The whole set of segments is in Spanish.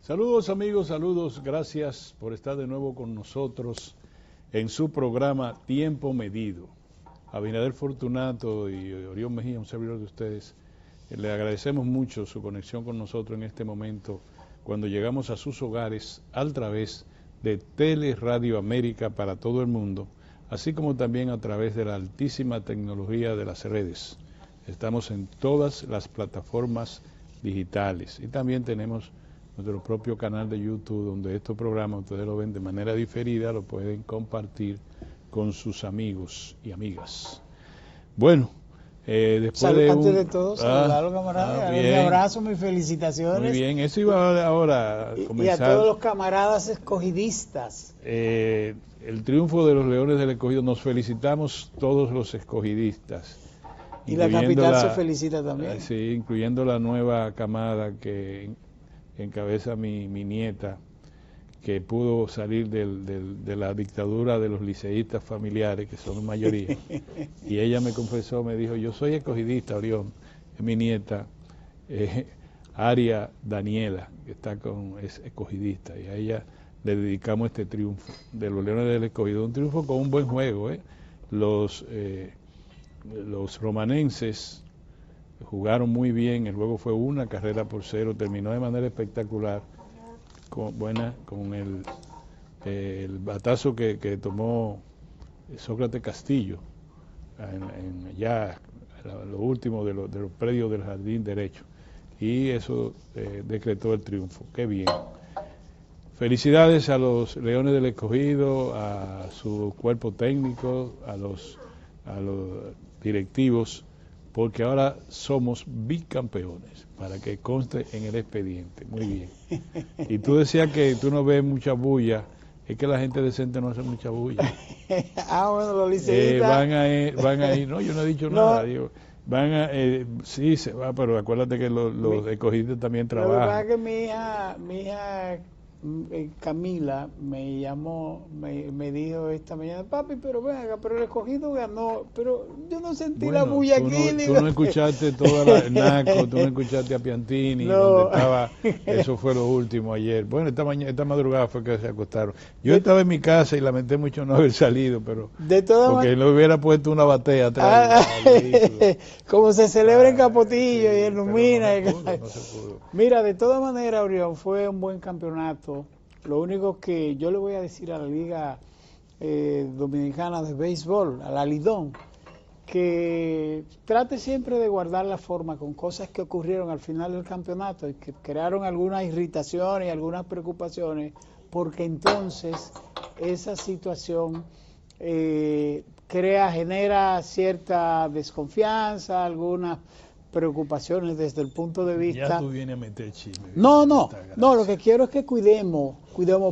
Saludos amigos, saludos, gracias por estar de nuevo con nosotros en su programa Tiempo Medido. Abinader Fortunato y Orión Mejía, un servidor de ustedes, le agradecemos mucho su conexión con nosotros en este momento cuando llegamos a sus hogares a través de Teleradio América para todo el mundo, así como también a través de la altísima tecnología de las redes. Estamos en todas las plataformas digitales y también tenemos nuestro propio canal de YouTube donde estos programas ustedes lo ven de manera diferida, lo pueden compartir con sus amigos y amigas. Bueno, después antes de todo, saludarlo, camarada, mi abrazo, mis felicitaciones. Muy bien, eso iba ahora a comenzar. Y a todos los camaradas escogidistas. El triunfo de los Leones del Escogido, nos felicitamos todos los escogidistas. Y la capital se felicita también. Sí, incluyendo la nueva camada que encabeza mi nieta, que pudo salir de la dictadura de los liceístas familiares, que son mayoría. Y ella me confesó, me dijo, yo soy escogidista, Orión, es mi nieta, Aria Daniela, que es escogidista, y a ella le dedicamos este triunfo de los Leones del Escogido, un triunfo con un buen juego. Los romanenses jugaron muy bien, el juego fue 1-0, terminó de manera espectacular, con el batazo que tomó Sócrates Castillo, ya lo último de los predios del jardín derecho, y eso decretó el triunfo. ¡Qué bien! Felicidades a los Leones del Escogido, a su cuerpo técnico, a los directivos, porque ahora somos bicampeones, para que conste en el expediente. Muy bien. Y tú decías que tú no ves mucha bulla, es que la gente decente no hace mucha bulla. Bueno, los liceístas van a ir, no, yo no he dicho nada, digo, sí, se va, pero acuérdate que los escogidos también trabajan. La verdad que mi hija Camila me llamó, me dijo esta mañana, papi, pero venga, pero el escogido ganó, pero yo no sentí la bulla aquí. Tú no escuchaste toda el Naco, tú no escuchaste a Piantini, donde estaba, eso fue lo último ayer. Bueno, esta madrugada fue que se acostaron. Yo estaba en mi casa y lamenté mucho no haber salido, pero porque no hubiera puesto una batea atrás. Como se celebra en Capotillo y en Lumina. No se pudo. Mira, de todas maneras, Orión, fue un buen campeonato. Lo único que yo le voy a decir a la Liga Dominicana de Béisbol, a la Lidón, que trate siempre de guardar la forma con cosas que ocurrieron al final del campeonato y que crearon algunas irritaciones y algunas preocupaciones, porque entonces esa situación genera cierta desconfianza, algunas preocupaciones desde el punto de vista... Ya tú vienes a meter chisme. No, lo que quiero es que cuidemos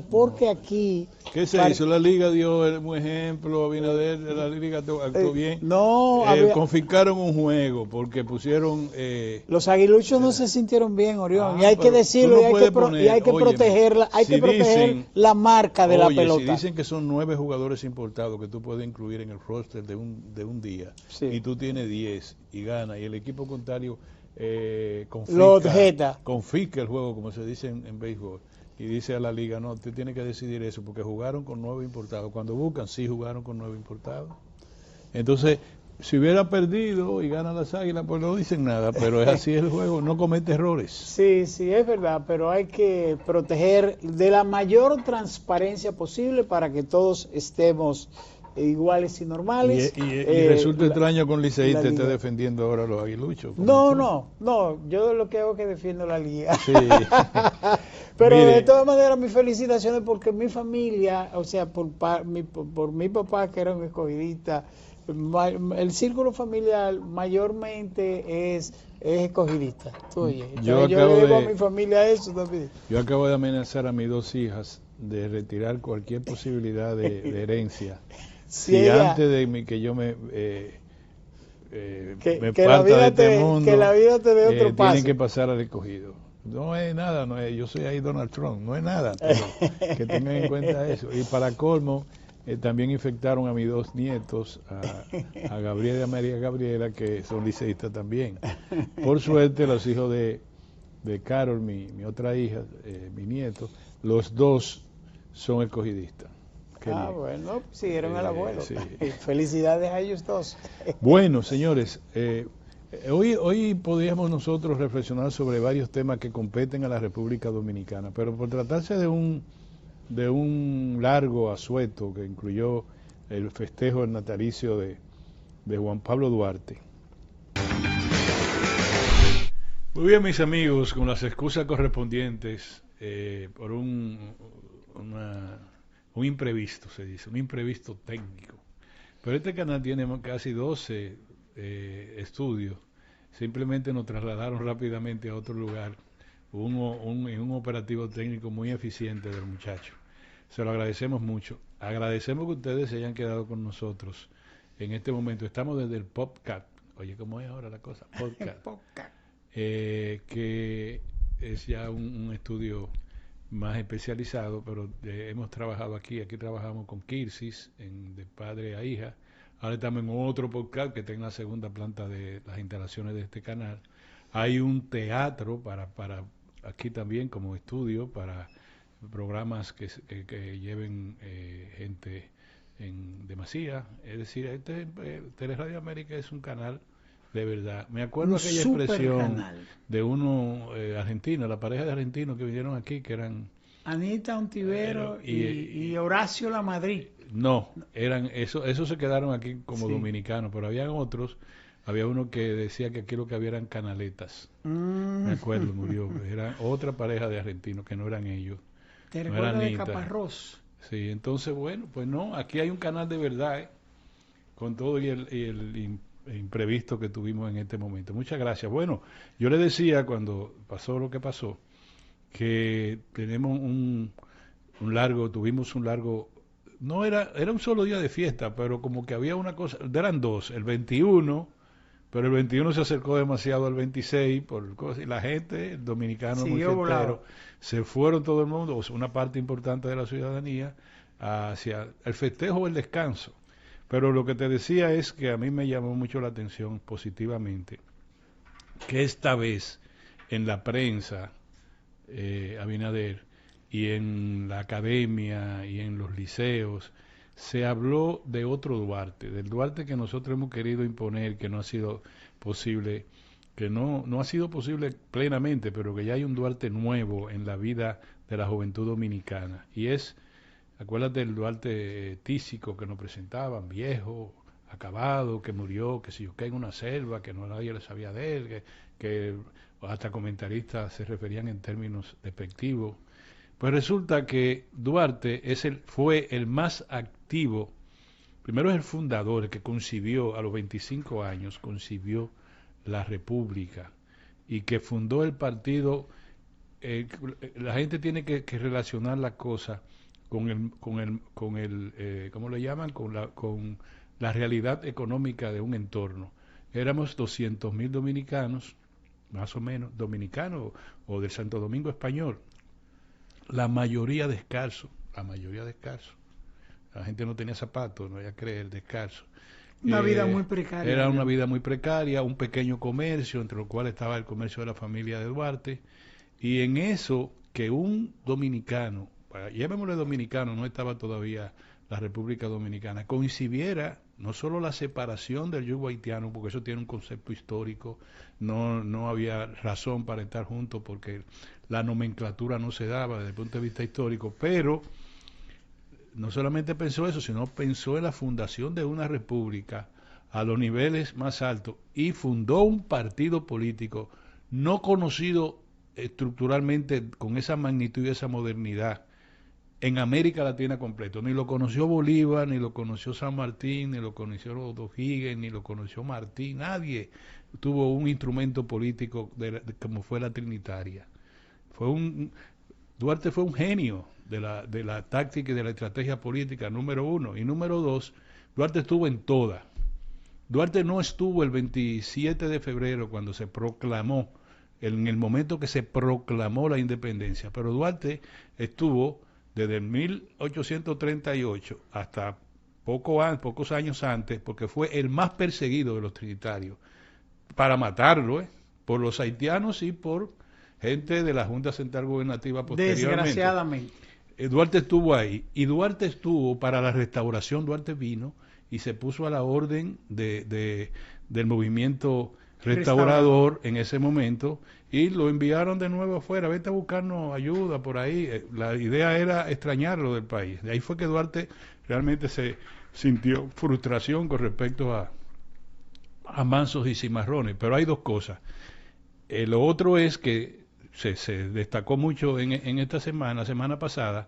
porque aquí... ¿Qué se hizo? La Liga dio un ejemplo, Abinader, la Liga actuó bien. Confiscaron un juego porque pusieron... los aguiluchos no se sintieron bien, Orión, y hay que decirlo, y hay que protegerla, proteger la marca de la pelota. Si dicen que son 9 jugadores importados que tú puedes incluir en el roster de un día, sí, y tú tienes 10 y ganas, y el equipo contrario confisca el juego, como se dice en béisbol, y dice a la liga, no, usted tiene que decidir eso, porque jugaron con 9 importados. Cuando buscan, sí jugaron con 9 importados. Entonces, si hubiera perdido y gana las Águilas, pues no dicen nada, pero es así el juego, no comete errores. Sí, es verdad, pero hay que proteger de la mayor transparencia posible para que todos estemos iguales y normales. Y resulta extraño con Liceísta esté defendiendo ahora a los aguiluchos. No, yo lo que hago es que defiendo la liga. Sí. Pero de todas maneras, mis felicitaciones porque mi familia, o sea, por mi papá que era un escogidista, el círculo familiar mayormente es escogidista. Yo le digo a mi familia eso también. Yo acabo de amenazar a mis 2 hijas de retirar cualquier posibilidad de herencia. Si antes de que yo me parta de este mundo, que la vida te dé otro paso. Tienen que pasar al escogido. No es nada, yo soy ahí Donald Trump, no es nada, pero que tengan en cuenta eso. Y para colmo, también infectaron a mis 2 nietos, a Gabriela y a María Gabriela, que son liceístas también. Por suerte, los hijos de de Carol, mi otra hija, mi nieto, los dos son escogidistas. Qué bien. Bueno, siguieron al abuelo. Sí. Felicidades a ellos dos. Bueno, señores, hoy podríamos nosotros reflexionar sobre varios temas que competen a la República Dominicana, pero por tratarse de un largo asueto que incluyó el festejo del natalicio de Juan Pablo Duarte. Muy bien, mis amigos, con las excusas correspondientes por un imprevisto, se dice, un imprevisto técnico. Pero este canal tiene casi 12 estudios. Simplemente nos trasladaron rápidamente a otro lugar, en un operativo técnico muy eficiente del muchacho. Se lo agradecemos mucho. Agradecemos que ustedes se hayan quedado con nosotros en este momento. Estamos desde el PopCat. Oye, ¿cómo es ahora la cosa? PopCat. Que es ya un estudio más especializado, pero hemos trabajado aquí trabajamos con Kirsis, de padre a hija. Ahora estamos en otro podcast que está en la segunda planta de las instalaciones de este canal. Hay un teatro para aquí también como estudio para programas que lleven gente en demasía. Es decir, Teleradio América es un canal de verdad. Me acuerdo aquella expresión de uno argentino, la pareja de argentinos que vinieron aquí, que eran Anita Ontivero y Horacio Lamadrid. No, esos se quedaron aquí como dominicanos, pero habían otros. Había uno que decía que aquí lo que había eran canaletas. Me acuerdo, murió. Era otra pareja de argentinos que no eran ellos. ¿Te recuerdas de Caparrós? Sí, entonces, bueno, pues no, aquí hay un canal de verdad, con todo y el imprevisto que tuvimos en este momento. Muchas gracias. Bueno, yo le decía cuando pasó lo que pasó, que tenemos tuvimos un largo, no era un solo día de fiesta, pero como que había una cosa, eran dos, el 21, pero el 21 se acercó demasiado al 26, y la gente, el dominicano muy fiestero, se fueron todo el mundo, o sea, una parte importante de la ciudadanía, hacia el festejo o el descanso. Pero lo que te decía es que a mí me llamó mucho la atención positivamente que esta vez en la prensa, Abinader, y en la academia y en los liceos, se habló de otro Duarte, del Duarte que nosotros hemos querido imponer, que no ha sido posible, que no ha sido posible plenamente, pero que ya hay un Duarte nuevo en la vida de la juventud dominicana. Y acuérdate del Duarte tísico que nos presentaban, viejo, acabado, que murió, que si yo en una selva, que no nadie le sabía de él, que hasta comentaristas se referían en términos despectivos. Pues resulta que Duarte fue el más activo, primero es el fundador, el que concibió a los 25 años, concibió la República y que fundó el partido. La gente tiene que relacionar la cosa con el ¿cómo le llaman? Con la realidad económica de un entorno. Éramos 200.000 dominicanos, más o menos, dominicanos o del Santo Domingo español. La mayoría descalzo. La gente no tenía zapatos, no había creer, descalzo. Una vida muy precaria. Era una vida muy precaria, un pequeño comercio, entre los cuales estaba el comercio de la familia de Duarte. Y en eso, que un dominicano, llamémosle dominicano, no estaba todavía la República Dominicana, coincidiera no solo la separación del yugo haitiano, porque eso tiene un concepto histórico, no había razón para estar juntos porque la nomenclatura no se daba desde el punto de vista histórico, pero no solamente pensó eso, sino pensó en la fundación de una república a los niveles más altos y fundó un partido político no conocido estructuralmente con esa magnitud y esa modernidad en América Latina completo. Ni lo conoció Bolívar, ni lo conoció San Martín, ni lo conoció O'Higgins, ni lo conoció Martín. Nadie tuvo un instrumento político como fue la Trinitaria. Duarte fue un genio de la táctica y de la estrategia política, número uno. Y número dos, Duarte estuvo en todas. Duarte no estuvo el 27 de febrero cuando se proclamó, en el momento que se proclamó la independencia, pero Duarte estuvo desde 1838 hasta pocos años antes, porque fue el más perseguido de los trinitarios, para matarlo, por los haitianos y por gente de la Junta Central Gubernativa posteriormente. Desgraciadamente. Duarte estuvo ahí, y Duarte estuvo para la restauración. Duarte vino y se puso a la orden del movimiento restaurador en ese momento, y lo enviaron de nuevo afuera, vete a buscarnos ayuda por ahí. La idea era extrañarlo del país. De ahí fue que Duarte realmente se sintió frustración con respecto a mansos y cimarrones. Pero hay dos cosas. Lo otro es que se destacó mucho en esta semana pasada,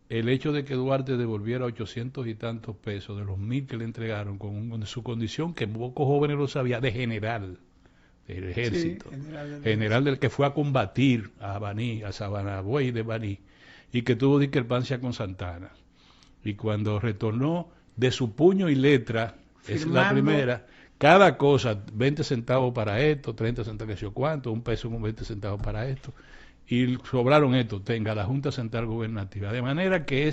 el hecho de que Duarte devolviera 800 y tantos pesos de los 1.000 que le entregaron con su condición, que pocos jóvenes lo sabían, de general del ejército, Sí, general del que fue a combatir a Baní, a Sabanabuey de Baní, y que tuvo discrepancia con Santana. Y cuando retornó de su puño y letra, es la primera, cada cosa, 20 centavos para esto, 30 centavos, que yo cuánto, un peso con 20 centavos para esto, y sobraron esto, tenga la Junta Central Gubernativa. De manera que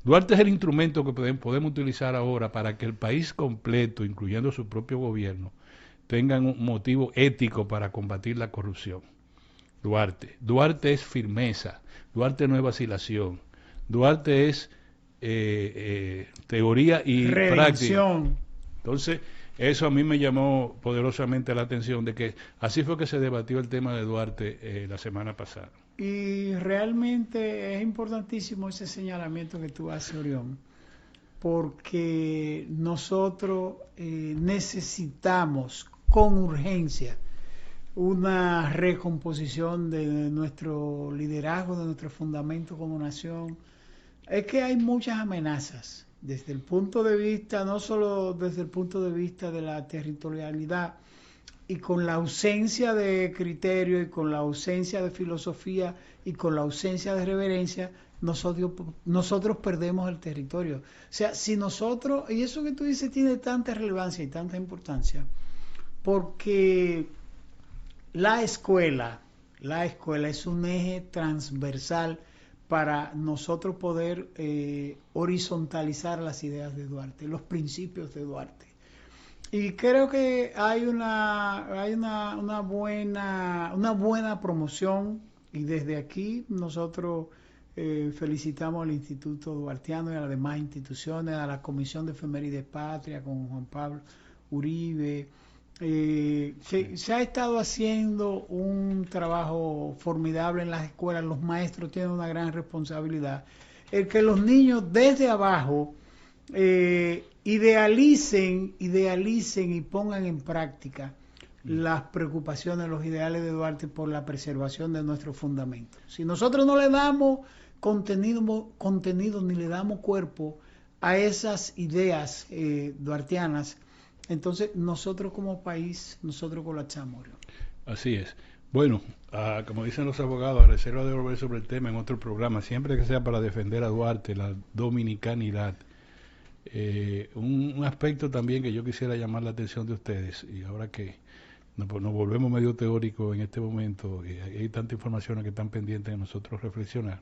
Duarte es el instrumento que podemos utilizar ahora para que el país completo, incluyendo su propio gobierno, tengan un motivo ético para combatir la corrupción. Duarte es firmeza, Duarte no es vacilación, Duarte es teoría y práctica. Entonces, eso a mí me llamó poderosamente la atención, de que así fue que se debatió el tema de Duarte la semana pasada. Y realmente es importantísimo ese señalamiento que tú haces, Orión, porque nosotros necesitamos con urgencia una recomposición de nuestro liderazgo, de nuestro fundamento como nación. Es que hay muchas amenazas desde el punto de vista, no solo desde el punto de vista de la territorialidad, y con la ausencia de criterio, y con la ausencia de filosofía, y con la ausencia de reverencia, nosotros perdemos el territorio. O sea, si nosotros, y eso que tú dices tiene tanta relevancia y tanta importancia, porque la escuela es un eje transversal para nosotros poder horizontalizar las ideas de Duarte, los principios de Duarte. Y creo que hay una buena promoción, y desde aquí nosotros felicitamos al Instituto Duartiano y a las demás instituciones, a la Comisión de Efemérides Patria con Juan Pablo Uribe. Se ha estado haciendo un trabajo formidable en las escuelas, los maestros tienen una gran responsabilidad, el que los niños desde abajo idealicen y pongan en práctica las preocupaciones, los ideales de Duarte por la preservación de nuestros fundamentos. Si nosotros no le damos contenido ni le damos cuerpo a esas ideas duartianas, entonces nosotros como país, nosotros colapsamos. Así es. Bueno, como dicen los abogados, a reserva de volver sobre el tema en otro programa, siempre que sea para defender a Duarte, la dominicanidad. Un aspecto también que yo quisiera llamar la atención de ustedes, y ahora que nos volvemos medio teórico en este momento, y hay tanta información que están pendientes de nosotros reflexionar.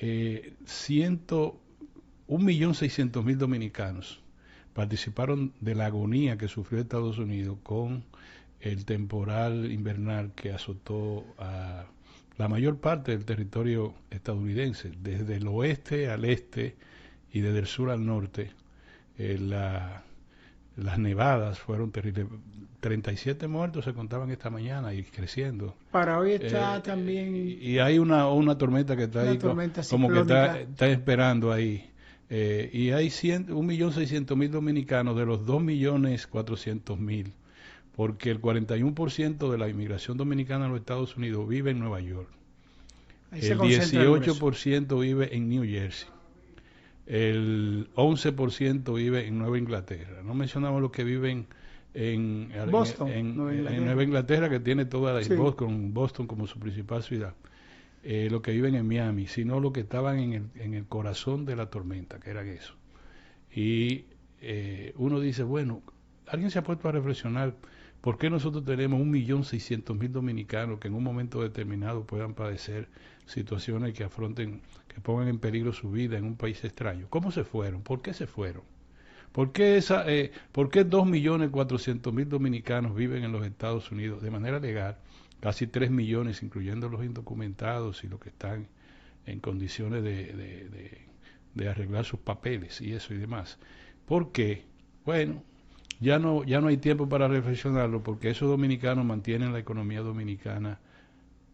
1.600.000 dominicanos participaron de la agonía que sufrió Estados Unidos con el temporal invernal que azotó a la mayor parte del territorio estadounidense, desde el oeste al este y desde el sur al norte. Las nevadas fueron terribles. 37 muertos se contaban esta mañana y creciendo. Para hoy está también... Y hay una tormenta que está ahí, como que está esperando ahí. Y hay 1.600.000 dominicanos de los 2.400.000, porque el 41% de la inmigración dominicana a los Estados Unidos vive en Nueva York. El 18% vive en New Jersey. El 11% vive en Nueva Inglaterra. No mencionamos los que viven en Boston, Nueva Inglaterra, que tiene toda la... Sí. Boston como su principal ciudad. Los que viven en Miami, sino los que estaban en el corazón de la tormenta, que eran eso. Y uno dice, bueno, alguien se ha puesto a reflexionar, ¿por qué nosotros tenemos 1.600.000 dominicanos que en un momento determinado puedan padecer situaciones que pongan en peligro su vida en un país extraño? ¿Cómo se fueron? ¿Por qué se fueron? ¿Por qué 2.400.000 dominicanos viven en los Estados Unidos de manera legal casi 3 millones, incluyendo los indocumentados y los que están en condiciones de arreglar sus papeles y eso y demás. ¿Por qué? Bueno, ya no hay tiempo para reflexionarlo, porque esos dominicanos mantienen la economía dominicana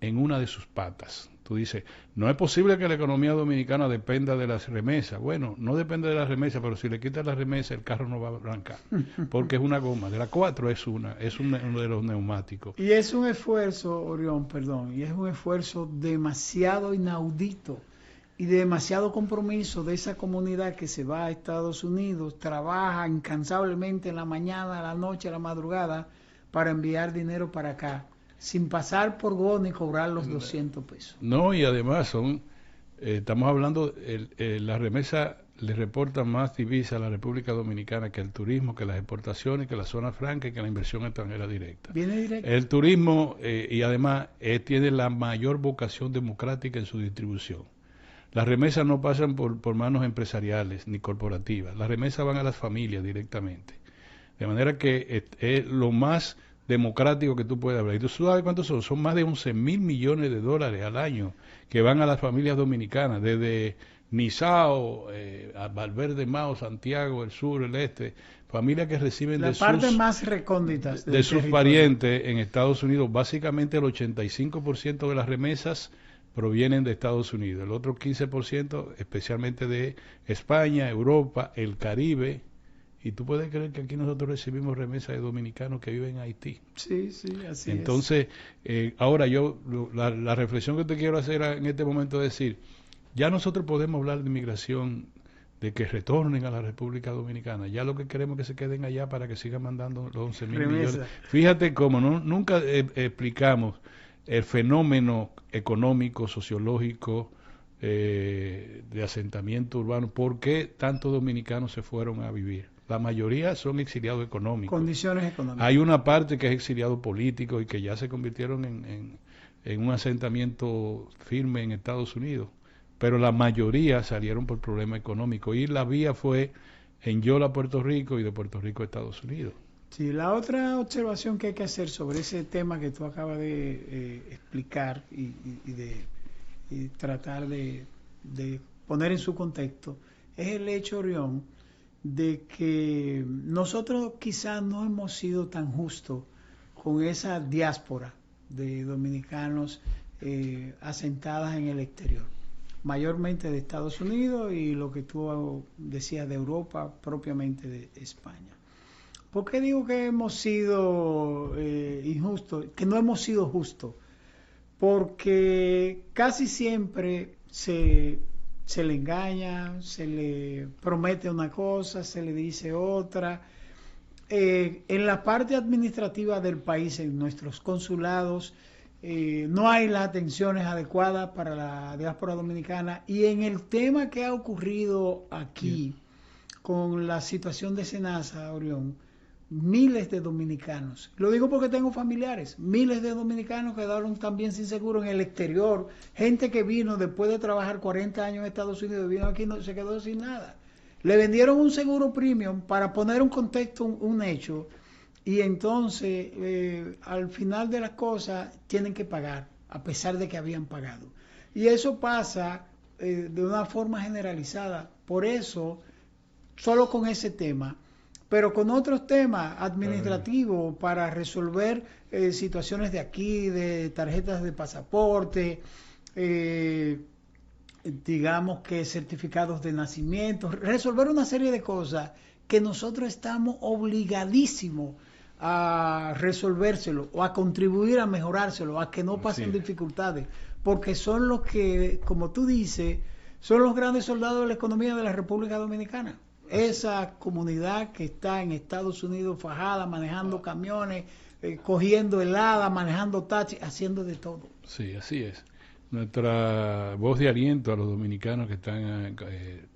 en una de sus patas. Tú dices, no es posible que la economía dominicana dependa de las remesas. Bueno, no depende de las remesas, pero si le quitas las remesas, el carro no va a arrancar, porque es una goma. De las 4 es uno de los neumáticos. Y es un esfuerzo, Orión, perdón, y es un esfuerzo demasiado inaudito y de demasiado compromiso de esa comunidad que se va a Estados Unidos, trabaja incansablemente en la mañana, a la noche, a la madrugada, para enviar dinero para acá, sin pasar por GO ni cobrar los 200 pesos. No, y además estamos hablando, la remesa le reporta más divisa a la República Dominicana que el turismo, que las exportaciones, que la zona franca y que la inversión extranjera directa. Viene directo. El turismo, y además, tiene la mayor vocación democrática en su distribución. Las remesas no pasan por manos empresariales ni corporativas. Las remesas van a las familias directamente. De manera que es lo más democrático que tú puedes hablar. ¿Y tú sabes cuántos son? Son más de 11.000 millones de dólares al año que van a las familias dominicanas, desde Nizao, a Valverde, Mao, Santiago, el sur, el este, familias que reciben la parte más recóndita de sus parientes en Estados Unidos. Básicamente el 85% de las remesas provienen de Estados Unidos, el otro 15% especialmente de España, Europa, el Caribe. Y tú puedes creer que aquí nosotros recibimos remesas de dominicanos que viven en Haití. Sí, así Entonces, ahora la reflexión que te quiero hacer en este momento es decir, ya nosotros podemos hablar de inmigración, de que retornen a la República Dominicana. Ya lo que queremos es que se queden allá para que sigan mandando los 11.000 millones. Fíjate cómo nunca explicamos el fenómeno económico, sociológico, de asentamiento urbano. ¿Por qué tantos dominicanos se fueron a vivir? La mayoría son exiliados económicos. Condiciones económicas. Hay una parte que es exiliado político y que ya se convirtieron en un asentamiento firme en Estados Unidos. Pero la mayoría salieron por problemas económicos. Y la vía fue en Yola, Puerto Rico, y de Puerto Rico a Estados Unidos. Sí, la otra observación que hay que hacer sobre ese tema que tú acabas de explicar y tratar de poner en su contexto es el hecho, Orión, de que nosotros quizás no hemos sido tan justos con esa diáspora de dominicanos asentadas en el exterior, mayormente de Estados Unidos y lo que tú decías de Europa, propiamente de España. ¿Por qué digo que hemos sido injustos, que no hemos sido justos? Porque casi siempre se le engaña, se le promete una cosa, se le dice otra. En la parte administrativa del país, en nuestros consulados, no hay las atenciones adecuadas para la diáspora dominicana. Y en el tema que ha ocurrido aquí, con la situación de Senasa, Orión, miles de dominicanos, lo digo porque tengo familiares, miles de dominicanos quedaron también sin seguro en el exterior, gente que vino después de trabajar 40 años en Estados Unidos, vino aquí y se quedó sin nada. Le vendieron un seguro premium para poner un contexto, un hecho, y entonces al final de las cosas tienen que pagar, a pesar de que habían pagado. Y eso pasa de una forma generalizada. Por eso, solo con ese tema, pero con otros temas administrativos para resolver situaciones de aquí, de tarjetas de pasaporte, digamos que certificados de nacimiento, resolver una serie de cosas que nosotros estamos obligadísimos a resolvérselo o a contribuir a mejorárselo, a que no pasen dificultades, porque son los que, como tú dices, son los grandes soldados de la economía de la República Dominicana. Esa comunidad que está en Estados Unidos fajada, manejando camiones, cogiendo helada, manejando taxis, haciendo de todo. Sí, así es. Nuestra voz de aliento a los dominicanos que están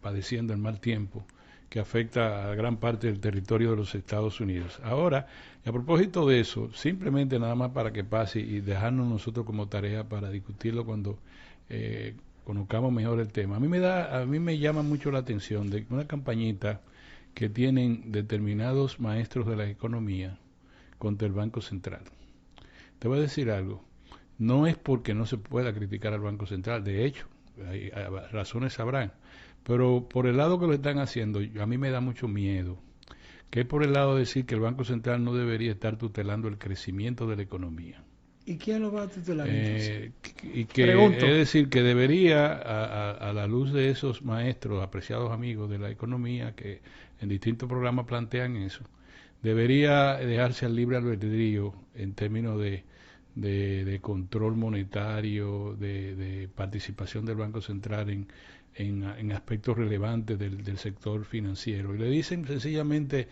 padeciendo el mal tiempo que afecta a gran parte del territorio de los Estados Unidos. Ahora, a propósito de eso, simplemente nada más para que pase y dejarnos nosotros como tarea para discutirlo cuando conozcamos mejor el tema. A mí me llama mucho la atención de una campañita que tienen determinados maestros de la economía contra el Banco Central. Te voy a decir algo. no es porque no se pueda criticar al Banco Central, de hecho, hay razones sabrán, pero por el lado que lo están haciendo, a mí me da mucho miedo, que es por el lado de decir que el Banco Central no debería estar tutelando el crecimiento de la economía. ¿Y quién lo va a tutelar entonces? Y que Pregunto. es decir que debería, a la luz de esos maestros, apreciados amigos de la economía, que en distintos programas plantean eso, debería dejarse al libre albedrío en términos de control monetario, de participación del Banco Central en aspectos relevantes del sector financiero. Y le dicen sencillamente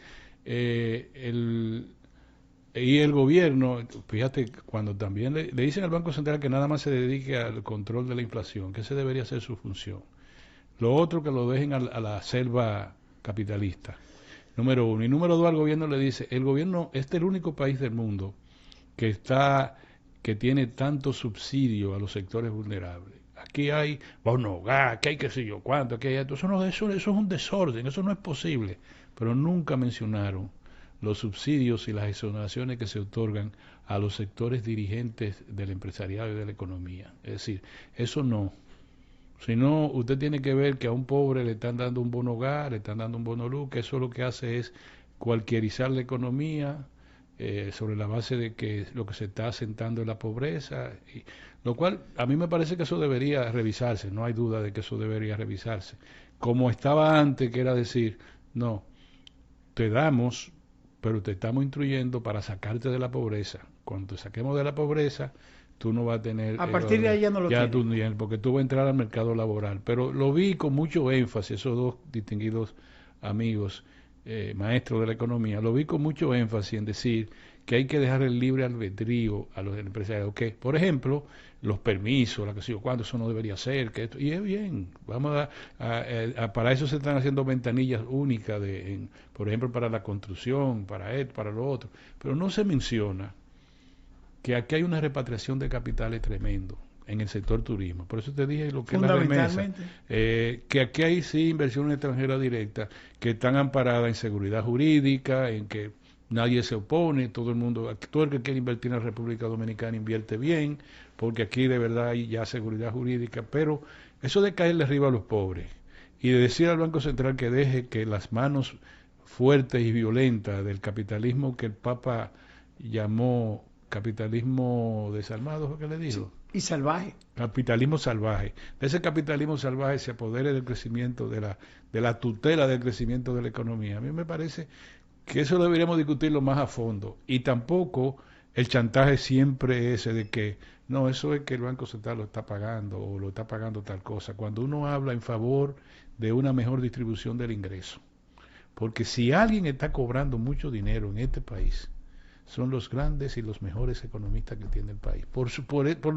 el gobierno, fíjate, cuando también le dicen al Banco Central que nada más se dedique al control de la inflación, que ese debería ser su función. Lo otro, que lo dejen a la selva capitalista, número uno. Y número dos, al gobierno le dice, el gobierno, este es el único país del mundo que tiene tanto subsidio a los sectores vulnerables. Aquí hay bono gas, que hay qué sé yo cuánto, aquí hay esto. Eso es un desorden, eso no es posible. Pero nunca mencionaron los subsidios y las exoneraciones que se otorgan a los sectores dirigentes del empresariado y de la economía. Es decir, eso no. Si no, usted tiene que ver que a un pobre le están dando un bono gas, le están dando un bono luz, que eso lo que hace es cualquierizar la economía, sobre la base de que lo que se está asentando es la pobreza, lo cual a mí me parece que eso debería revisarse, no hay duda de que eso debería revisarse. Como estaba antes, que era decir, no, te damos, pero te estamos instruyendo para sacarte de la pobreza. Cuando te saquemos de la pobreza, tú no vas a tener... A partir de ahí ya no lo tienes. Porque tú vas a entrar al mercado laboral. Pero lo vi con mucho énfasis, esos dos distinguidos amigos, maestros de la economía, lo vi con mucho énfasis en decir que hay que dejar el libre albedrío a los empresarios. Que, por ejemplo, los permisos, la que sé yo, cuándo eso no debería ser, que esto, y es bien, vamos para eso se están haciendo ventanillas únicas, por ejemplo, para la construcción, para esto, para lo otro, pero no se menciona que aquí hay una repatriación de capitales tremendo en el sector turismo. Por eso te dije lo que es la remesa, que aquí hay sí inversiones extranjeras directas que están amparadas en seguridad jurídica, en que nadie se opone, todo el que quiere invertir en la República Dominicana invierte bien, porque aquí de verdad hay ya seguridad jurídica, pero eso de caerle arriba a los pobres y de decir al Banco Central que deje que las manos fuertes y violentas del capitalismo que el Papa llamó capitalismo desarmado, ¿fue que le dijo? Sí, y salvaje. Capitalismo salvaje. De ese capitalismo salvaje se apodere del crecimiento, de la tutela del crecimiento de la economía. A mí me parece que eso deberíamos discutirlo más a fondo. Y tampoco el chantaje siempre ese de que, no, eso es que el Banco Central lo está pagando o lo está pagando tal cosa. Cuando uno habla en favor de una mejor distribución del ingreso. Porque si alguien está cobrando mucho dinero en este país, son los grandes y los mejores economistas que tiene el país, por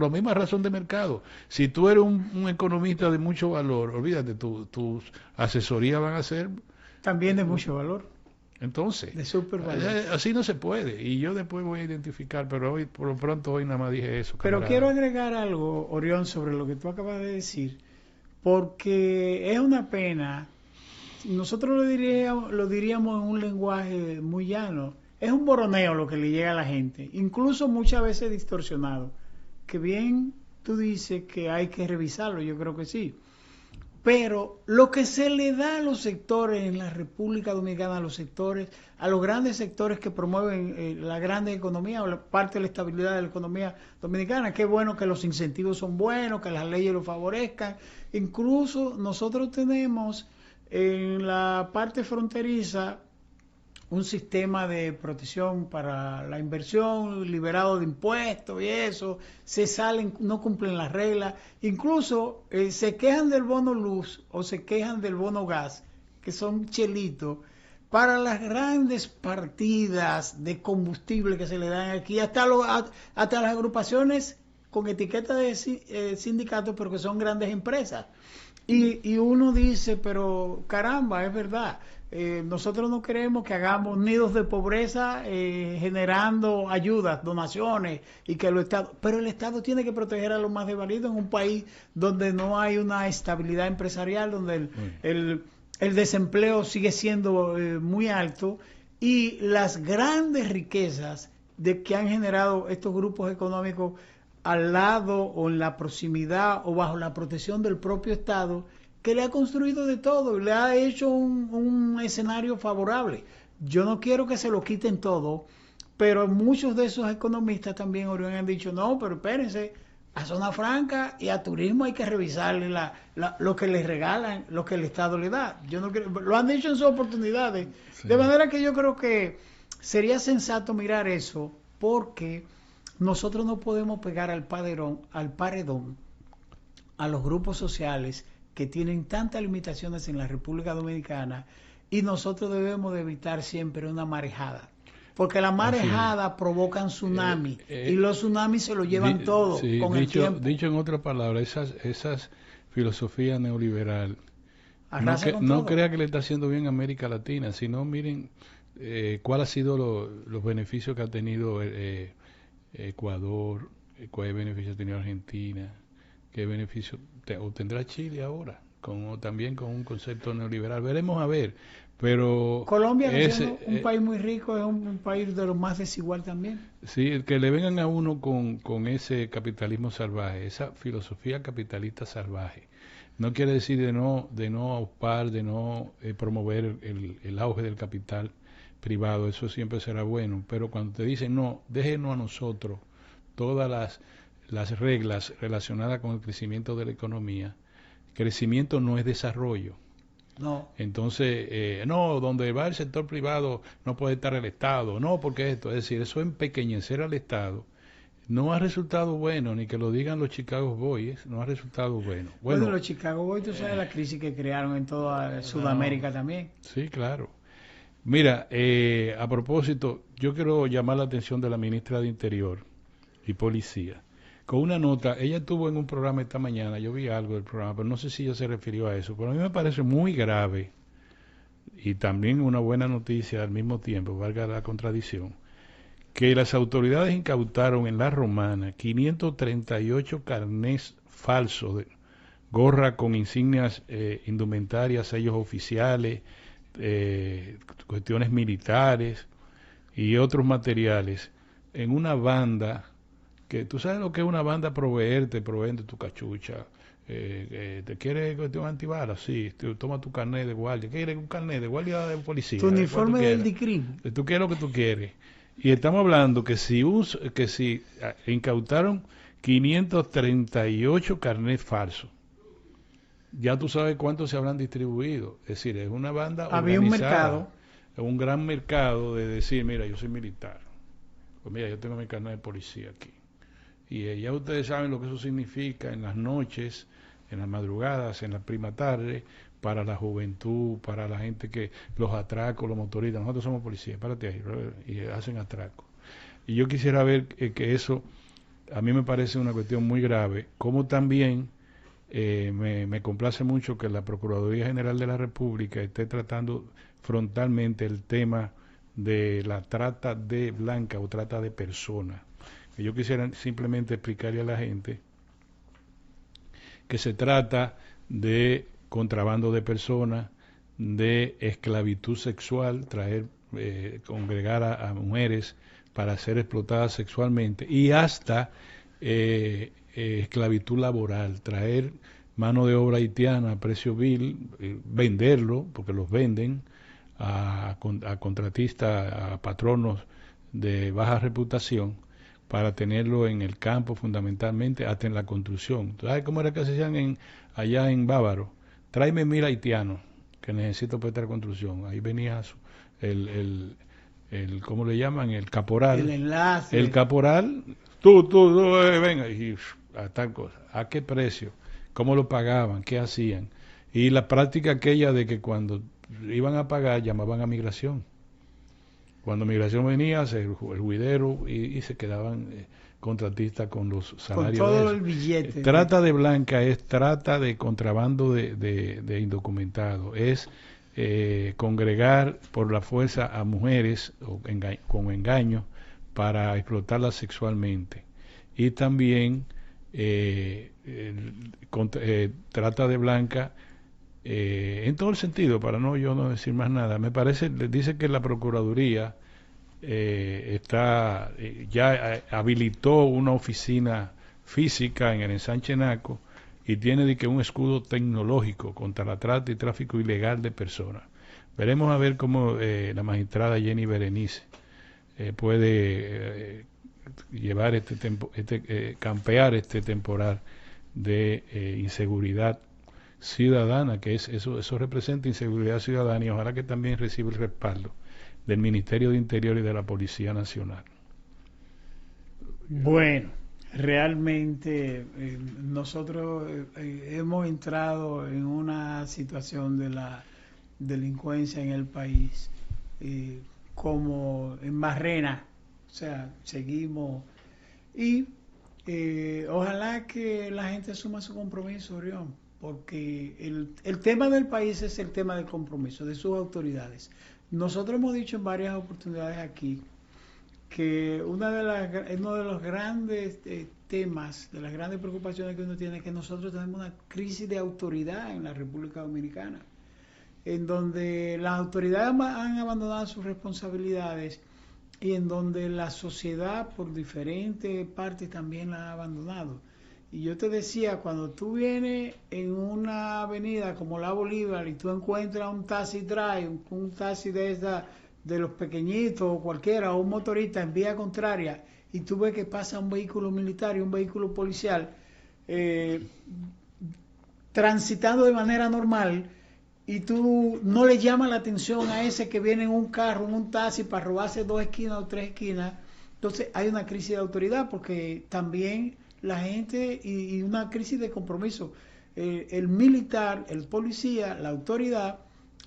la misma razón de mercado. Si tú eres un economista de mucho valor, olvídate, tus asesorías van a ser... También de mucho valor. Entonces, de super valor. Así no se puede, y yo después voy a identificar, pero hoy, por lo pronto, hoy nada más dije eso. Pero quiero agregar algo, Orión, sobre lo que tú acabas de decir, porque es una pena, nosotros lo diríamos en un lenguaje muy llano, es un boroneo lo que le llega a la gente, incluso muchas veces distorsionado, que bien tú dices que hay que revisarlo, yo creo que sí, pero lo que se le da a los sectores en la República Dominicana, a los grandes sectores que promueven la grande economía o la parte de la estabilidad de la economía dominicana, qué bueno que los incentivos son buenos, que las leyes lo favorezcan, incluso nosotros tenemos en la parte fronteriza un sistema de protección para la inversión, liberado de impuestos y eso, se salen, no cumplen las reglas, incluso se quejan del bono luz o se quejan del bono gas, que son chelitos, para las grandes partidas de combustible que se le dan aquí, hasta las agrupaciones con etiqueta de sindicatos, pero que son grandes empresas. Y uno dice, pero caramba, es verdad. Nosotros no queremos que hagamos nidos de pobreza generando ayudas, donaciones y que pero el Estado tiene que proteger a los más desvalidos en un país donde no hay una estabilidad empresarial, donde el desempleo sigue siendo muy alto y las grandes riquezas que han generado estos grupos económicos al lado o en la proximidad o bajo la protección del propio Estado, que le ha construido de todo y le ha hecho un escenario favorable. Yo no quiero que se lo quiten todo, pero muchos de esos economistas también, Orión, han dicho, no, pero espérense, a zona franca y a turismo hay que revisarle lo que les regalan, lo que el Estado le da. Yo no creo, lo han dicho en sus oportunidades. Sí. De manera que yo creo que sería sensato mirar eso, porque nosotros no podemos pegar al paredón a los grupos sociales que tienen tantas limitaciones en la República Dominicana, y nosotros debemos de evitar siempre una marejada. Porque las marejadas provocan tsunamis y los tsunamis se lo llevan todo sí, con el tiempo. Dicho en otras palabras, esas filosofías neoliberal, con no todo. crea que le está haciendo bien a América Latina, sino miren cuál ha sido los beneficios que ha tenido Ecuador, cuál beneficio ha tenido Argentina, qué beneficio obtendrá Chile ahora, también con un concepto neoliberal. Veremos a ver. Pero Colombia, siendo un país muy rico, es un país de los más desigual también. Sí, que le vengan a uno con ese capitalismo salvaje, esa filosofía capitalista salvaje. No quiere decir de no aupar, de no promover el auge del capital privado, eso siempre será bueno. Pero cuando te dicen, no, déjenos a nosotros todas las reglas relacionadas con el crecimiento de la economía, crecimiento no es desarrollo. No. Entonces, no, donde va el sector privado no puede estar el Estado, no, porque esto, es decir, eso empequeñecer al Estado no ha resultado bueno, ni que lo digan los Chicago Boys, no ha resultado bueno. Bueno, los Chicago Boys, tú sabes la crisis que crearon en toda Sudamérica también. Sí, claro. Mira, a propósito, yo quiero llamar la atención de la ministra de Interior y Policía. Con una nota, ella estuvo en un programa esta mañana, yo vi algo del programa, pero no sé si ella se refirió a eso, pero a mí me parece muy grave y también una buena noticia al mismo tiempo, valga la contradicción, que las autoridades incautaron en La Romana 538 carnés falsos, de gorra con insignias indumentarias, sellos oficiales, cuestiones militares y otros materiales en una banda que tú sabes lo que es una banda proveerte tu cachucha, te quiere cuestión antibalas, sí, toma tu carnet de guardia, ¿quieres un carnet de guardia de policía? Tu uniforme del DICRIM. Tú quieres lo que tú quieres. Y estamos hablando que si incautaron 538 carnets falsos, ya tú sabes cuántos se habrán distribuido. Es decir, es una banda había organizada, un gran mercado de decir, mira, yo soy militar, pues mira, yo tengo mi carnet de policía aquí. Y ya ustedes saben lo que eso significa en las noches, en las madrugadas, en la prima tarde, para la juventud, para la gente que los atracos, los motoristas. Nosotros somos policías, párate ahí, y hacen atracos. Y yo quisiera ver que eso, a mí me parece una cuestión muy grave, como también me complace mucho que la Procuraduría General de la República esté tratando frontalmente el tema de la trata de blanca o trata de personas. Yo quisiera simplemente explicarle a la gente que se trata de contrabando de personas, de esclavitud sexual, congregar a mujeres para ser explotadas sexualmente y hasta esclavitud laboral, traer mano de obra haitiana a precio vil, venderlo, porque los venden a contratistas, a patronos de baja reputación, para tenerlo en el campo fundamentalmente, hasta en la construcción. ¿Sabes cómo era que se hacían allá en Bávaro? Tráeme 1000 haitianos que necesito para esta construcción. Ahí venía el ¿cómo le llaman? El caporal. El enlace. El caporal, venga, y a tal cosa. ¿A qué precio? ¿Cómo lo pagaban? ¿Qué hacían? Y la práctica aquella de que cuando iban a pagar llamaban a migración. Cuando migración venía, el juidero y se quedaban contratistas con los salarios. Con todo el billete. Trata de blanca es trata de contrabando de indocumentados. Es congregar por la fuerza a mujeres con engaño para explotarlas sexualmente. Y también trata de blanca en todo el sentido, para yo no decir más nada. Me parece, dice que la Procuraduría ya habilitó una oficina física en el ensanche Naco y tiene de que un escudo tecnológico contra la trata y tráfico ilegal de personas. Veremos a ver cómo la magistrada Jenny Berenice puede llevar campear este temporal de inseguridad ciudadana, que eso representa inseguridad ciudadana, y ojalá que también reciba el respaldo del Ministerio de Interior y de la Policía Nacional. Bueno, realmente nosotros hemos entrado en una situación de la delincuencia en el país como en barrena, o sea, seguimos y ojalá que la gente asuma su compromiso, Orión, porque el tema del país es el tema del compromiso de sus autoridades. Nosotros hemos dicho en varias oportunidades aquí que uno de los grandes temas, de las grandes preocupaciones que uno tiene es que nosotros tenemos una crisis de autoridad en la República Dominicana, en donde las autoridades han abandonado sus responsabilidades y en donde la sociedad por diferentes partes también la ha abandonado. Y yo te decía, cuando tú vienes en una avenida como la Bolívar y tú encuentras un taxi drive, un taxi de los pequeñitos o cualquiera, o un motorista en vía contraria, y tú ves que pasa un vehículo militar y un vehículo policial transitando de manera normal, y tú no le llamas la atención a ese que viene en un carro, en un taxi para robarse 2 esquinas o 3 esquinas, entonces hay una crisis de autoridad, porque también la gente y una crisis de compromiso. El militar, el policía, la autoridad,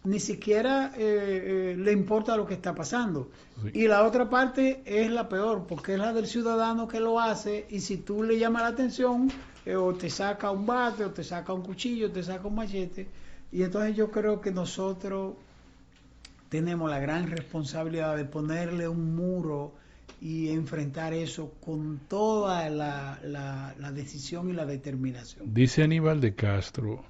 ni siquiera le importa lo que está pasando. Sí. Y la otra parte es la peor, porque es la del ciudadano que lo hace, y si tú le llamas la atención, o te saca un bate, o te saca un cuchillo, o te saca un machete. Y entonces yo creo que nosotros tenemos la gran responsabilidad de ponerle un muro y enfrentar eso con toda la decisión y la determinación. Dice Aníbal de Castro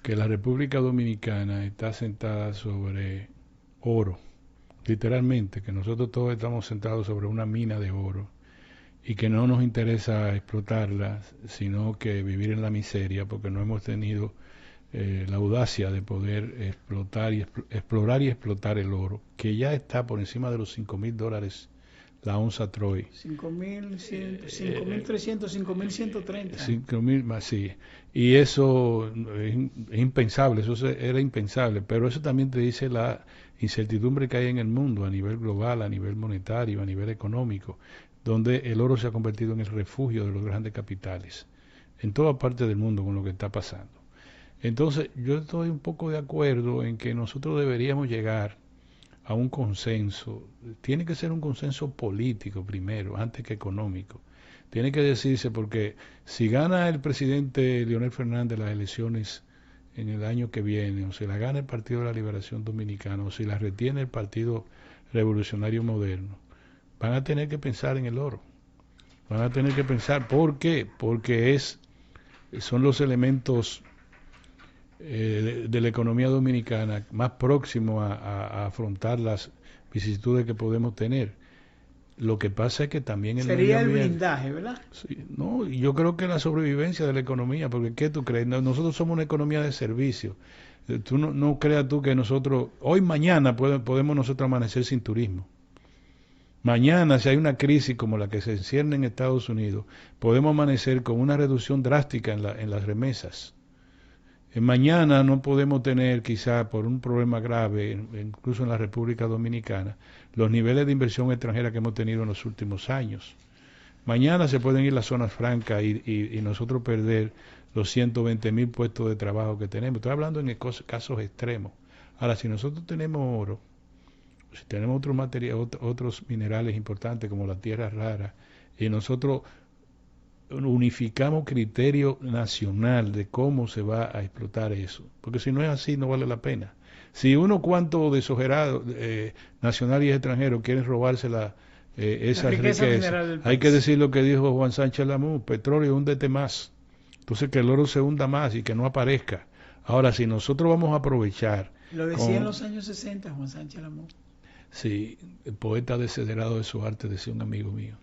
que la República Dominicana está sentada sobre oro, literalmente, que nosotros todos estamos sentados sobre una mina de oro y que no nos interesa explotarla, sino que vivir en la miseria, porque no hemos tenido la audacia de poder explorar y explotar el oro, que ya está por encima de los $5,000 la onza Troy. 5.300, 5.130. 5.000 más, sí. Y eso es impensable, eso era impensable, pero eso también te dice la incertidumbre que hay en el mundo a nivel global, a nivel monetario, a nivel económico, donde el oro se ha convertido en el refugio de los grandes capitales, en toda parte del mundo con lo que está pasando. Entonces, yo estoy un poco de acuerdo en que nosotros deberíamos llegar a un consenso. Tiene que ser un consenso político primero, antes que económico. Tiene que decirse, porque si gana el presidente Leonel Fernández las elecciones en el año que viene, o si la gana el Partido de la Liberación Dominicana, o si la retiene el Partido Revolucionario Moderno, van a tener que pensar en el oro. Van a tener que pensar, ¿por qué? Porque son los elementos de la economía dominicana más próximo a afrontar las vicisitudes que podemos tener. Lo que pasa es que también sería el blindaje, ¿verdad? Sí, no, yo creo que la sobrevivencia de la economía, porque ¿qué tú crees? Nosotros somos una economía de servicio. Tú no creas tú que nosotros, mañana podemos nosotros amanecer sin turismo. Mañana, si hay una crisis como la que se encierne en Estados Unidos, podemos amanecer con una reducción drástica en las remesas. Mañana no podemos tener, quizá por un problema grave, incluso en la República Dominicana, los niveles de inversión extranjera que hemos tenido en los últimos años. Mañana se pueden ir las zonas francas y nosotros perder los 120,000 puestos de trabajo que tenemos. Estoy hablando en casos extremos. Ahora, si nosotros tenemos oro, si tenemos otros minerales importantes como la tierra rara, y nosotros unificamos criterio nacional de cómo se va a explotar eso, porque si no es así no vale la pena. Si unos cuantos desojerados nacionales y extranjeros quieren robarse esa riqueza, hay que decir lo que dijo Juan Sánchez Lamú: petróleo, húndete más. Entonces que el oro se hunda más y que no aparezca. Ahora, si nosotros vamos a aprovechar... Lo decía en los años 60 Juan Sánchez Lamú. Sí, el poeta desederado de su arte, decía un amigo mío.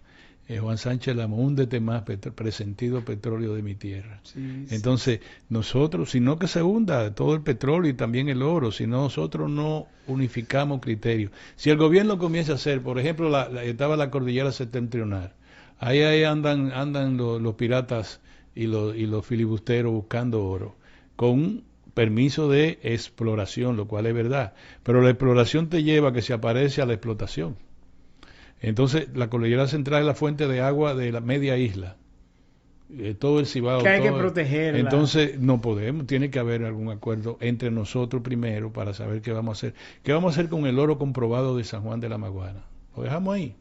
Juan Sánchez Lama, húndete más, presentido petróleo de mi tierra. Sí, Entonces, nosotros, si no que se hunda todo el petróleo y también el oro, si no nosotros no unificamos criterios. Si el gobierno comienza a hacer, por ejemplo, estaba la cordillera septentrional, ahí andan los piratas y los filibusteros buscando oro, con permiso de exploración, lo cual es verdad, pero la exploración te lleva a que se aparece a la explotación. Entonces, la cordillera central es la fuente de agua de la media isla, todo el Cibao. Que hay que protegerla. Entonces, no podemos, tiene que haber algún acuerdo entre nosotros primero para saber qué vamos a hacer. ¿Qué vamos a hacer con el oro comprobado de San Juan de la Maguana? Lo dejamos ahí,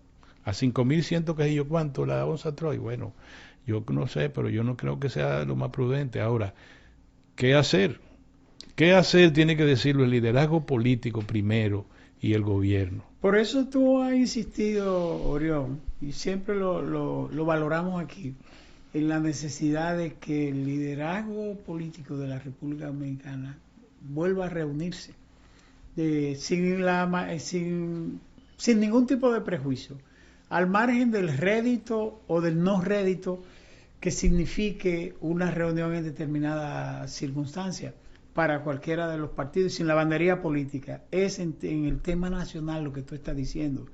a 5.100, que sé yo cuánto, la onza Troy. Bueno, yo no sé, pero yo no creo que sea lo más prudente. Ahora, ¿qué hacer? ¿Qué hacer? Tiene que decirlo el liderazgo político primero y el gobierno. Por eso tú has insistido, Orión, y siempre lo valoramos aquí, en la necesidad de que el liderazgo político de la República Dominicana vuelva a reunirse, sin ningún tipo de prejuicio, al margen del rédito o del no rédito que signifique una reunión en determinadas circunstancias para cualquiera de los partidos, sin la bandería política. Es en el tema nacional lo que tú estás diciendo,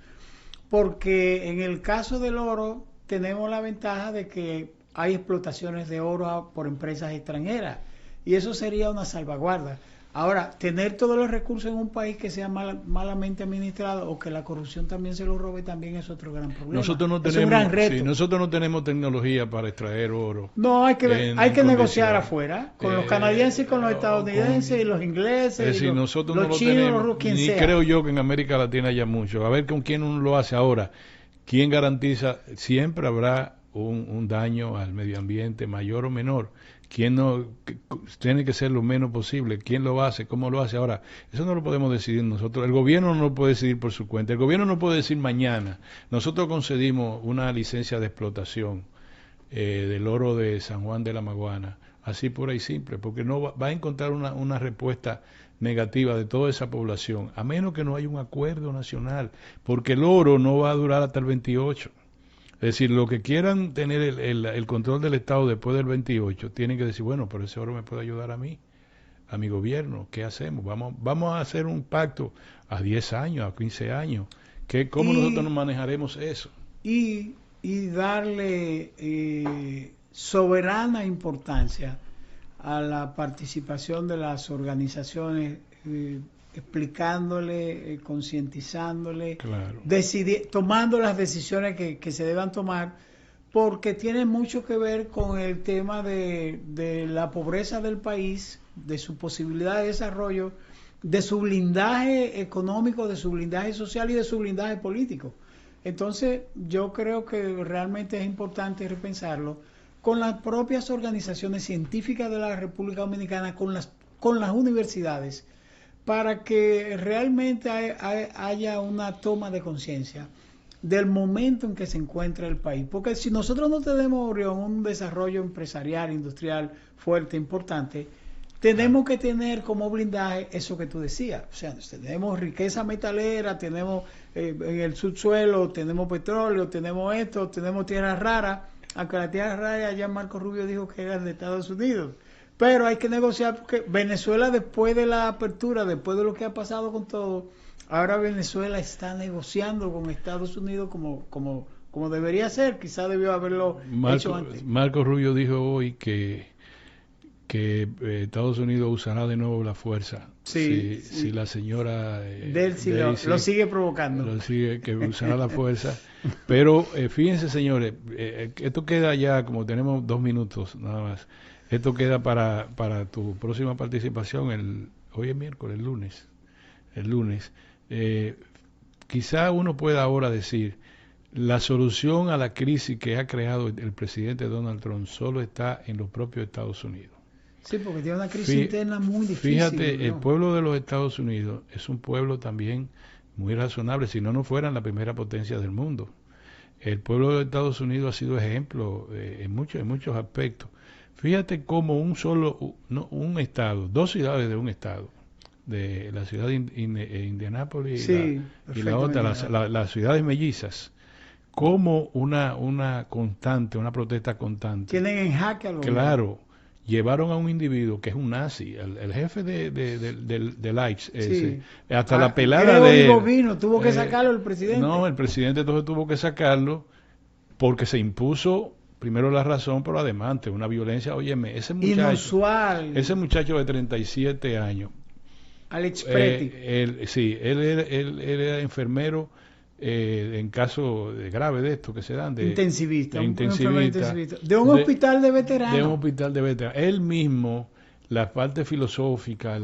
porque en el caso del oro tenemos la ventaja de que hay explotaciones de oro por empresas extranjeras y eso sería una salvaguarda. Ahora, tener todos los recursos en un país que sea malamente administrado o que la corrupción también se lo robe también es otro gran problema. Nosotros no tenemos, es un gran reto. Sí, nosotros no tenemos tecnología para extraer oro. No, hay que negociar afuera, con los canadienses, con los estadounidenses, y los ingleses, es decir, nosotros no los lo chinos, tenemos, quien ni sea. Creo yo que en América Latina haya mucho. A ver con quién uno lo hace ahora. ¿Quién garantiza? Siempre habrá un daño al medio ambiente, mayor o menor. ¿Quién no? Tiene que ser lo menos posible. ¿Quién lo hace? ¿Cómo lo hace? Ahora, eso no lo podemos decidir nosotros. El gobierno no lo puede decidir por su cuenta. El gobierno no puede decir mañana. Nosotros concedimos una licencia de explotación del oro de San Juan de la Maguana, así pura y simple, porque no va a encontrar una respuesta negativa de toda esa población, a menos que no haya un acuerdo nacional, porque el oro no va a durar hasta el 28. Es decir, los que quieran tener el control del Estado después del 28, tienen que decir, bueno, pero ese oro me puede ayudar a mí, a mi gobierno, ¿qué hacemos? Vamos a hacer un pacto a 10 años, a 15 años, ¿cómo nosotros nos manejaremos eso? Y darle soberana importancia a la participación de las organizaciones, explicándole, concientizándole, claro, tomando las decisiones que se deban tomar, porque tiene mucho que ver con el tema de la pobreza del país, de su posibilidad de desarrollo, de su blindaje económico, de su blindaje social y de su blindaje político. Entonces, yo creo que realmente es importante repensarlo con las propias organizaciones científicas de la República Dominicana, con las universidades, para que realmente haya una toma de conciencia del momento en que se encuentra el país. Porque si nosotros no tenemos, Orión, un desarrollo empresarial, industrial fuerte, importante, tenemos que tener como blindaje eso que tú decías. O sea, tenemos riqueza metalera, tenemos en el subsuelo, tenemos petróleo, tenemos esto, tenemos tierras raras, aunque la tierra rara ya Marco Rubio dijo que eran de Estados Unidos. Pero hay que negociar porque Venezuela, después de la apertura, después de lo que ha pasado con todo, ahora Venezuela está negociando con Estados Unidos como debería ser. Quizá debió haberlo hecho antes. Marco Rubio dijo hoy que Estados Unidos usará de nuevo la fuerza. Sí. Si la señora Daisy lo sigue provocando. Que usará la fuerza. Pero fíjense, señores, esto queda ya, como tenemos 2 minutos nada más. Esto queda para tu próxima participación hoy es miércoles, el lunes. Quizá uno pueda ahora decir, la solución a la crisis que ha creado el presidente Donald Trump solo está en los propios Estados Unidos. Sí, porque tiene una crisis interna muy difícil. Fíjate, ¿no? El pueblo de los Estados Unidos es un pueblo también muy razonable, si no fueran la primera potencia del mundo. El pueblo de los Estados Unidos ha sido ejemplo en muchos aspectos. Fíjate cómo un estado, 2 ciudades de un estado, de la ciudad de Indianápolis y la otra, las ciudades mellizas, como una constante, una protesta constante. Tienen en jaque al gobierno. Claro, llevaron a un individuo que es un nazi, el jefe del Leipzig, Sí. hasta la pelada de él. Vino, tuvo que sacarlo el presidente. No, el presidente entonces tuvo que sacarlo porque se impuso primero la razón, pero además una violencia. Óyeme, inusual. Ese muchacho de 37 años. Alex Preti. Él era enfermero en caso grave de esto que se dan. Intensivista. Intensivista. De un hospital de veteranos. De un hospital de veteranos. Él mismo, la parte filosófica,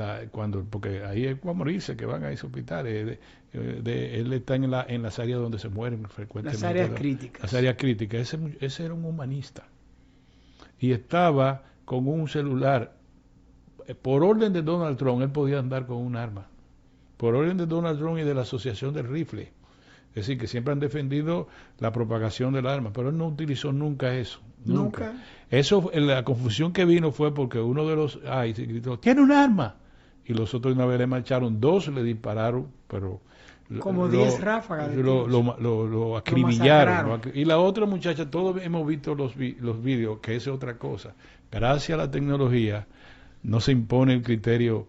porque ahí es para morirse que van a ese hospital. Él está en las áreas donde se mueren frecuentemente. Las áreas críticas. Las áreas críticas. Ese era un humanista. Y estaba con un celular. Por orden de Donald Trump, él podía andar con un arma. Por orden de Donald Trump y de la Asociación del Rifle. Es decir, que siempre han defendido la propagación del arma, pero él no utilizó nunca eso. Nunca. Eso, la confusión que vino fue porque uno de los gritó, ¡tiene un arma! Y los otros una vez le marcharon, 2 le dispararon, pero... Como 10 ráfagas. Lo acribillaron. Y la otra muchacha, todos hemos visto los vídeos, que es otra cosa. Gracias a la tecnología, no se impone el criterio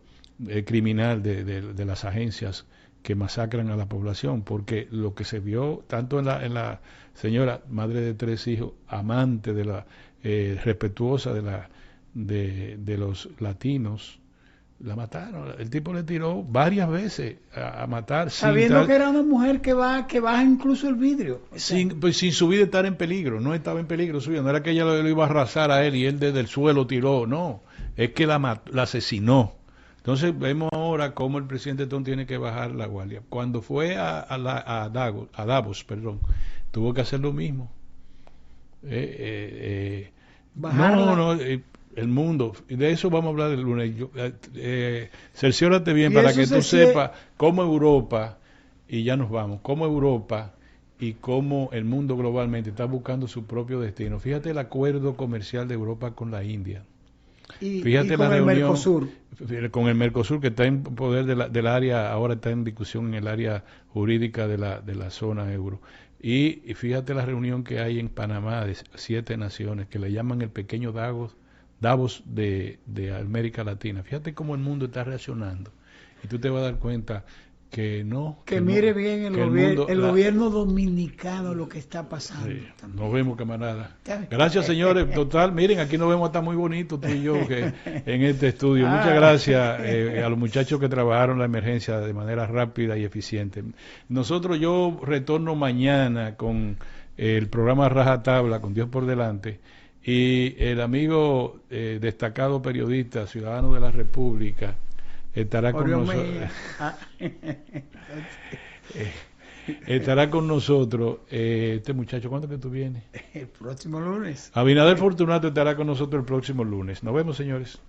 criminal de las agencias que masacran a la población, porque lo que se vio tanto en la señora, madre de 3 hijos, amante de la respetuosa de los latinos, la mataron. El tipo le tiró varias veces a matar. Sabiendo que era una mujer que baja incluso el vidrio. Sin su vida estar en peligro. No estaba en peligro su vida. No era que ella lo iba a arrasar a él y él desde el suelo tiró. No. Es que la asesinó. Entonces vemos ahora cómo el presidente Trump tiene que bajar la guardia. Cuando fue a Davos, tuvo que hacer lo mismo. El mundo, y de eso vamos a hablar el lunes. Cerciórate bien para que tú sepas cómo Europa, y ya nos vamos, cómo Europa y cómo el mundo globalmente está buscando su propio destino. Fíjate el acuerdo comercial de Europa con la India. Fíjate la reunión, el Mercosur. Con el Mercosur, que está en poder del área, ahora está en discusión en el área jurídica de la zona euro. Y fíjate la reunión que hay en Panamá de 7 naciones, que le llaman el pequeño Davos de América Latina. Fíjate cómo el mundo está reaccionando. Y tú te vas a dar cuenta que no... Que mire bien el gobierno dominicano lo que está pasando. Sí, nos vemos, camarada. Gracias, señores. Total, miren, aquí nos vemos hasta muy bonito tú y yo en este estudio. Muchas gracias a los muchachos que trabajaron la emergencia de manera rápida y eficiente. Yo retorno mañana con el programa Raja Tabla, con Dios por delante, y el amigo destacado periodista, ciudadano de la República, estará con nosotros. Estará con nosotros este muchacho. ¿Cuándo que tú vienes? El próximo lunes. Abinader Fortunato estará con nosotros el próximo lunes. Nos vemos, señores.